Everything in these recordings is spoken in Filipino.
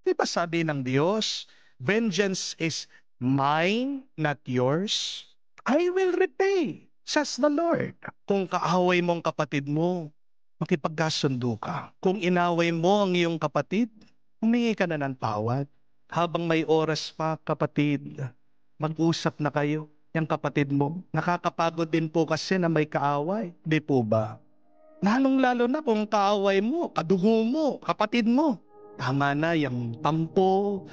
Di ba sabi ng Diyos, vengeance is mine, not yours. I will repay, says the Lord. Kung kaaway mong kapatid mo, makipagkasundo ka. Kung inaway mo ang iyong kapatid, humingi ka na ng tawad. Habang may oras pa, kapatid, mag-usap na kayo. Yung kapatid mo, nakakapagod din po kasi na may kaaway. Di po ba? Lalong-lalo na kung kaaway mo, kadugo mo, kapatid mo. Tama na yung tampo,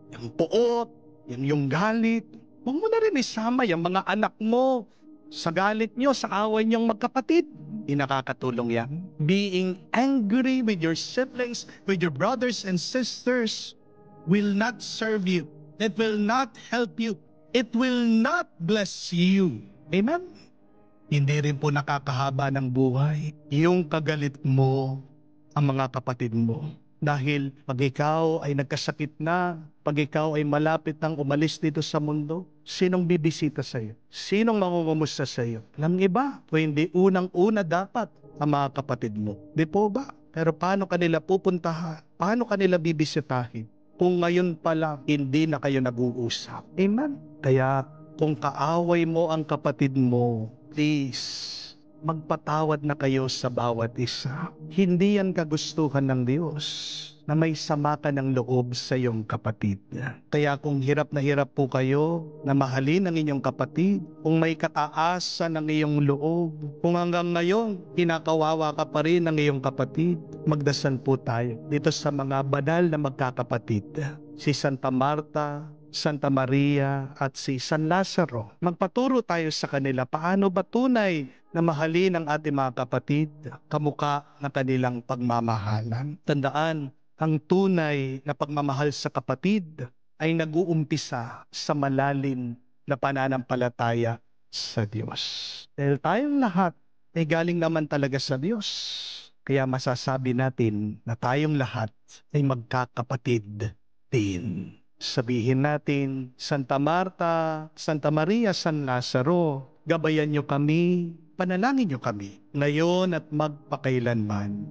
yung puot, yung galit. Huwag mo na rin isama yung mga anak mo sa galit nyo, sa away nyong magkapatid. Di nakakatulong yan. Being angry with your siblings, with your brothers and sisters will not serve you. It will not help you. It will not bless you. Amen? Hindi rin po nakakahaba ng buhay yung kagalit mo ang mga kapatid mo. Dahil pag ikaw ay nagkasakit na, pag ikaw ay malapit nang umalis dito sa mundo, sinong bibisita sa iyo? Sinong mangungumusta sa iyo? Alam iba, kung hindi unang-una dapat ang mga kapatid mo. Di po ba? Pero paano kanila pupuntahan? Paano kanila bibisitahin? Kung ngayon pa lang, hindi na kayo nag-uusap. Amen? Kaya kung kaaway mo ang kapatid mo, please, magpatawad na kayo sa bawat isa. Hindi yan kagustuhan ng Diyos na may sama ka ng loob sa iyong kapatid. Kaya kung hirap na hirap po kayo na mahalin ang inyong kapatid, kung may kataasan ng iyong loob, kung hanggang ngayon kinakawawa ka pa rin ng iyong kapatid, magdasal po tayo dito sa mga banal na magkakapatid. Si Santa Marta, Santa Maria at si San Lazaro. Magpaturo tayo sa kanila paano ba tunay na mahalin ang ating mga kapatid, kamukha ng kanilang pagmamahalan. Tandaan, ang tunay na pagmamahal sa kapatid ay nag-uumpisa sa malalim na pananampalataya sa Diyos. Dahil tayong lahat ay galing naman talaga sa Diyos. Kaya masasabi natin na tayong lahat ay magkakapatid din. Sabihin natin, Santa Marta, Santa Maria, San Lazaro, gabayan niyo kami, panalangin niyo kami, ngayon at magpakailanman.